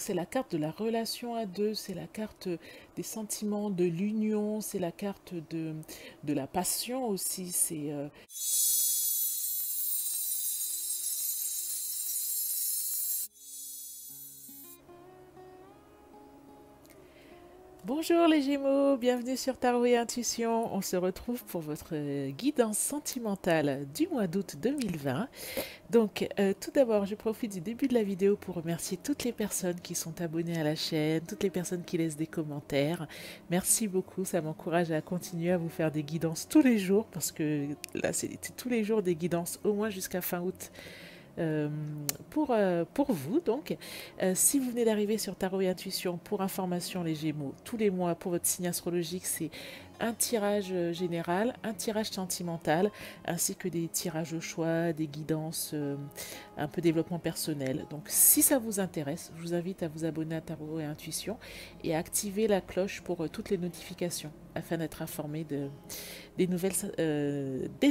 C'est la carte de la relation à deux, c'est la carte des sentiments, de l'union, c'est la carte de la passion aussi. Bonjour les Gémeaux, bienvenue sur Tarot et Intuition. On se retrouve pour votre guidance sentimentale du mois d'août 2020. Donc, tout d'abord, je profite du début de la vidéo pour remercier toutes les personnes qui sont abonnées à la chaîne, toutes les personnes qui laissent des commentaires. Merci beaucoup, ça m'encourage à continuer à vous faire des guidances tous les jours parce que là, c'est tous les jours des guidances, au moins jusqu'à fin août. euh, pour vous. Donc, si vous venez d'arriver sur Tarot et Intuition, pour information, les Gémeaux, tous les mois pour votre signe astrologique, c'est un tirage général, un tirage sentimental, ainsi que des tirages au choix, des guidances, un peu développement personnel. Donc, si ça vous intéresse, je vous invite à vous abonner à Tarot et Intuition et à activer la cloche pour toutes les notifications afin d'être informé des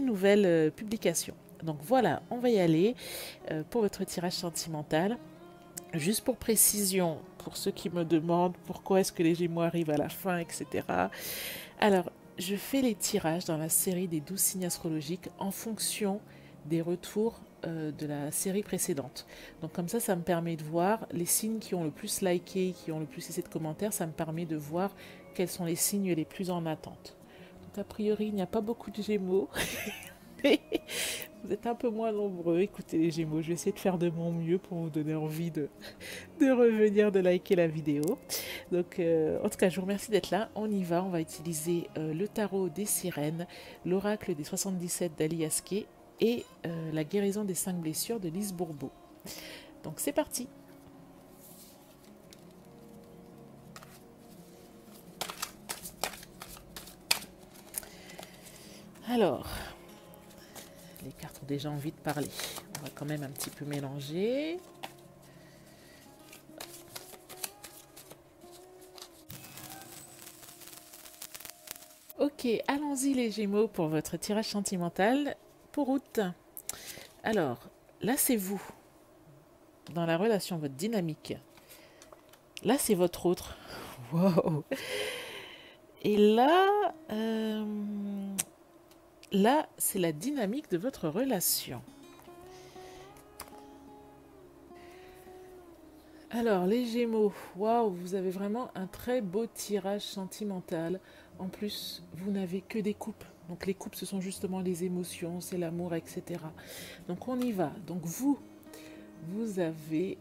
nouvelles publications. Donc voilà, on va y aller pour votre tirage sentimental. Juste pour précision, pour ceux qui me demandent pourquoi est-ce que les Gémeaux arrivent à la fin, etc. Alors, je fais les tirages dans la série des 12 signes astrologiques en fonction des retours de la série précédente. Donc comme ça me permet de voir les signes qui ont le plus liké, qui ont le plus laissé de commentaires, ça me permet de voir quels sont les signes les plus en attente. Donc a priori, il n'y a pas beaucoup de Gémeaux. Vous êtes un peu moins nombreux. Écoutez les Gémeaux, je vais essayer de faire de mon mieux pour vous donner envie de revenir, de liker la vidéo. Donc, en tout cas, je vous remercie d'être là. On y va. On va utiliser le tarot des sirènes, l'oracle des 77 d'Ali Askey et la guérison des 5 blessures de Lise Bourbeau. Donc, c'est parti. Alors, les cartes ont déjà envie de parler. On va quand même un petit peu mélanger. Ok, allons-y les Gémeaux pour votre tirage sentimental pour août. Alors, là c'est vous, dans la relation, votre dynamique. Là c'est votre autre. Wow. Et là c'est la dynamique de votre relation. Alors les Gémeaux, waouh, vous avez vraiment un très beau tirage sentimental. En plus, vous n'avez que des coupes. Donc les coupes, ce sont justement les émotions, c'est l'amour, etc. Donc on y va. Donc vous avez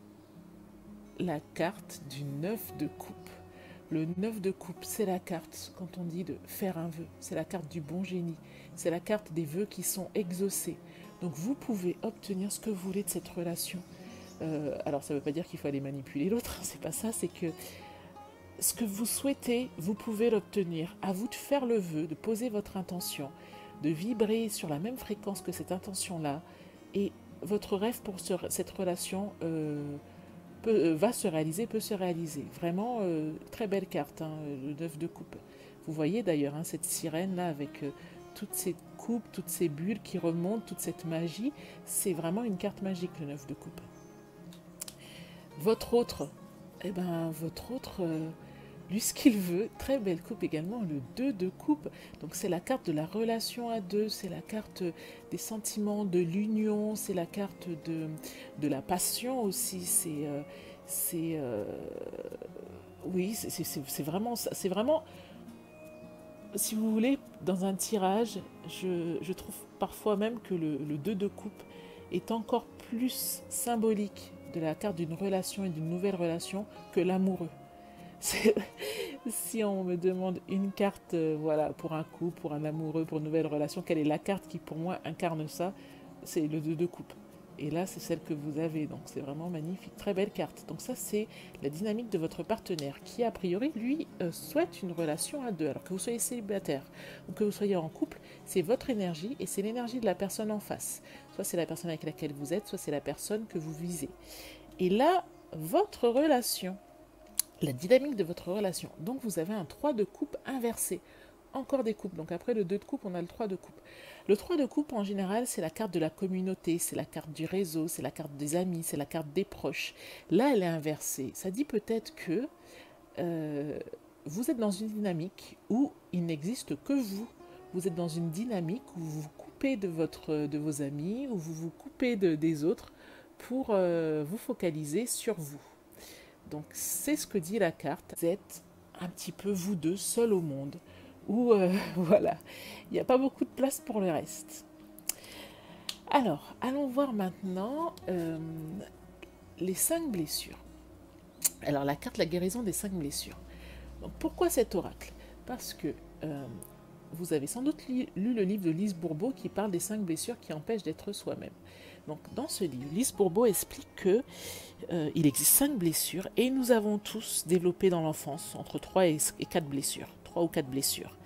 la carte du 9 de coupe. Le 9 de coupe, c'est la carte, quand on dit de faire un vœu, c'est la carte du bon génie, c'est la carte des vœux qui sont exaucés. Donc vous pouvez obtenir ce que vous voulez de cette relation. Alors ça ne veut pas dire qu'il faut aller manipuler l'autre, c'est pas ça, c'est que ce que vous souhaitez, vous pouvez l'obtenir. À vous de faire le vœu, de poser votre intention, de vibrer sur la même fréquence que cette intention-là, et votre rêve pour cette relation va se réaliser, peut se réaliser. Vraiment, très belle carte, hein, le 9 de coupe. Vous voyez d'ailleurs hein, cette sirène-là avec toutes ces coupes, toutes ces bulles qui remontent, toute cette magie. C'est vraiment une carte magique, le 9 de coupe. Votre autre, eh ben, votre autre, lui, ce qu'il veut, très belle coupe également, le 2 de coupe. Donc, c'est la carte de la relation à deux, c'est la carte des sentiments, de l'union, c'est la carte de la passion aussi. Oui, c'est vraiment ça. C'est vraiment, si vous voulez, dans un tirage, je trouve parfois même que le 2 de coupe est encore plus symbolique de la carte d'une relation et d'une nouvelle relation que l'amoureux. Si on me demande une carte, voilà, pour un couple, pour un amoureux, pour une nouvelle relation, quelle est la carte qui pour moi incarne ça? C'est le 2 de coupe. Et là, c'est celle que vous avez. Donc, c'est vraiment magnifique. Très belle carte. Donc, ça, c'est la dynamique de votre partenaire qui, a priori, lui, souhaite une relation à deux. Alors que vous soyez célibataire ou que vous soyez en couple, c'est votre énergie et c'est l'énergie de la personne en face. Soit c'est la personne avec laquelle vous êtes, soit c'est la personne que vous visez. Et là, votre relation, la dynamique de votre relation. Donc, vous avez un 3 de coupe inversé. encore des coupes. Donc après le 2 de coupe, on a le 3 de coupe. Le 3 de coupe, en général, c'est la carte de la communauté, c'est la carte du réseau, c'est la carte des amis, c'est la carte des proches. Là, elle est inversée. Ça dit peut-être que euh, vous êtes dans une dynamique où il n'existe que vous. Vous êtes dans une dynamique où vous vous coupez de vos amis, où vous vous coupez des autres pour vous focaliser sur vous. Donc c'est ce que dit la carte. Vous êtes un petit peu vous deux, seuls au monde, où voilà, il n'y a pas beaucoup de place pour le reste. Alors, allons voir maintenant les 5 blessures. Alors la carte, la guérison des 5 blessures. Donc pourquoi cet oracle? Parce que vous avez sans doute lu le livre de Lise Bourbeau qui parle des 5 blessures qui empêchent d'être soi-même. Donc dans ce livre, Lise Bourbeau explique que il existe 5 blessures et nous avons tous développé dans l'enfance entre 3 et 4 blessures, 3 ou 4 blessures.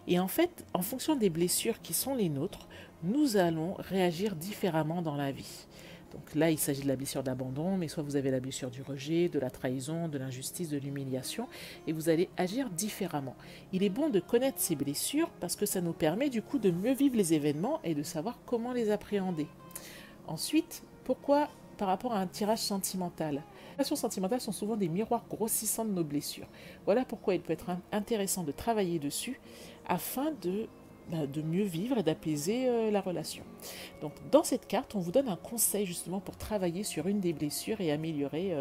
Et en fait, en fonction des blessures qui sont les nôtres, nous allons réagir différemment dans la vie. Donc là, il s'agit de la blessure d'abandon, mais soit vous avez la blessure du rejet, de la trahison, de l'injustice, de l'humiliation, et vous allez agir différemment. Il est bon de connaître ces blessures parce que ça nous permet du coup de mieux vivre les événements et de savoir comment les appréhender. Ensuite, pourquoi par rapport à un tirage sentimental? Les relations sentimentales sont souvent des miroirs grossissants de nos blessures. Voilà pourquoi il peut être intéressant de travailler dessus afin de mieux vivre et d'apaiser la relation. Donc dans cette carte, on vous donne un conseil justement pour travailler sur une des blessures et améliorer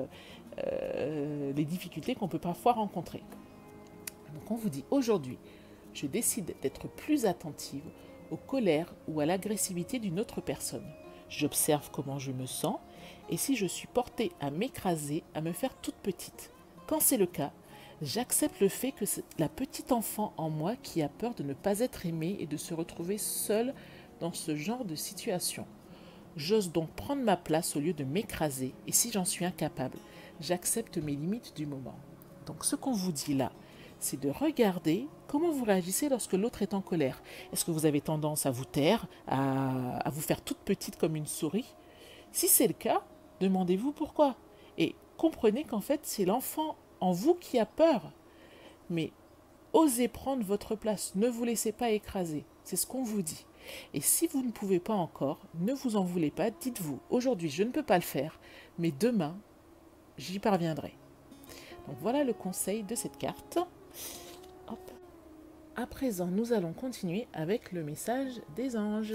les difficultés qu'on peut parfois rencontrer. Donc on vous dit aujourd'hui, je décide d'être plus attentive aux colères ou à l'agressivité d'une autre personne. J'observe comment je me sens et si je suis portée à m'écraser, à me faire toute petite. Quand c'est le cas, j'accepte le fait que c'est la petite enfant en moi qui a peur de ne pas être aimée et de se retrouver seule dans ce genre de situation. J'ose donc prendre ma place au lieu de m'écraser et si j'en suis incapable, j'accepte mes limites du moment. Donc ce qu'on vous dit là, c'est de regarder comment vous réagissez lorsque l'autre est en colère. Est-ce que vous avez tendance à vous taire, à vous faire toute petite comme une souris? Si c'est le cas, demandez-vous pourquoi. Et comprenez qu'en fait, c'est l'enfant en vous qui a peur. Mais osez prendre votre place, ne vous laissez pas écraser. C'est ce qu'on vous dit. Et si vous ne pouvez pas encore, ne vous en voulez pas, dites-vous, aujourd'hui je ne peux pas le faire, mais demain, j'y parviendrai. Donc voilà le conseil de cette carte. Hop. À présent, nous allons continuer avec le message des anges.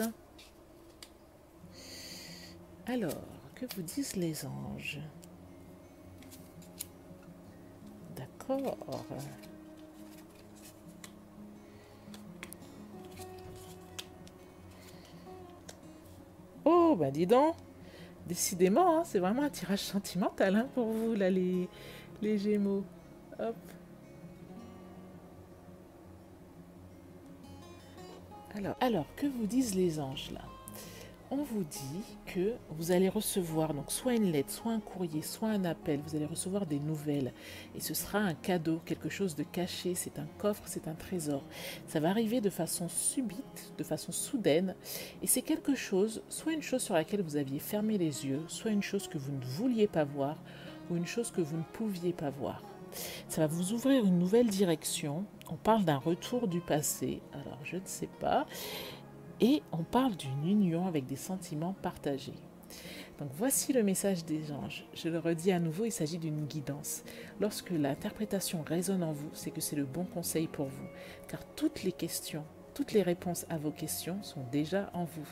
Alors, que vous disent les anges? D'accord. Oh, ben dis donc. Décidément, hein, c'est vraiment un tirage sentimental hein, pour vous, là, les Gémeaux. Hop. Alors, que vous disent les anges, là? On vous dit que vous allez recevoir donc soit une lettre, soit un courrier, soit un appel, vous allez recevoir des nouvelles et ce sera un cadeau, quelque chose de caché, c'est un coffre, c'est un trésor. Ça va arriver de façon subite, de façon soudaine et c'est quelque chose, soit une chose sur laquelle vous aviez fermé les yeux, soit une chose que vous ne vouliez pas voir ou une chose que vous ne pouviez pas voir. Ça va vous ouvrir une nouvelle direction, on parle d'un retour du passé, alors je ne sais pas. Et on parle d'une union avec des sentiments partagés. Donc voici le message des anges. Je le redis à nouveau, il s'agit d'une guidance. Lorsque l'interprétation résonne en vous, c'est que c'est le bon conseil pour vous. Car toutes les questions, toutes les réponses à vos questions sont déjà en vous.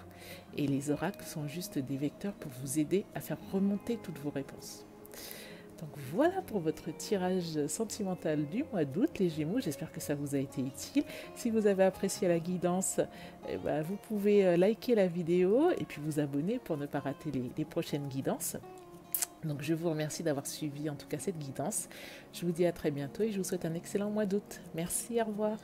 Et les oracles sont juste des vecteurs pour vous aider à faire remonter toutes vos réponses. Donc voilà pour votre tirage sentimental du mois d'août, les Gémeaux. J'espère que ça vous a été utile. Si vous avez apprécié la guidance, vous pouvez liker la vidéo et puis vous abonner pour ne pas rater les prochaines guidances. Donc je vous remercie d'avoir suivi en tout cas cette guidance. Je vous dis à très bientôt et je vous souhaite un excellent mois d'août. Merci, au revoir.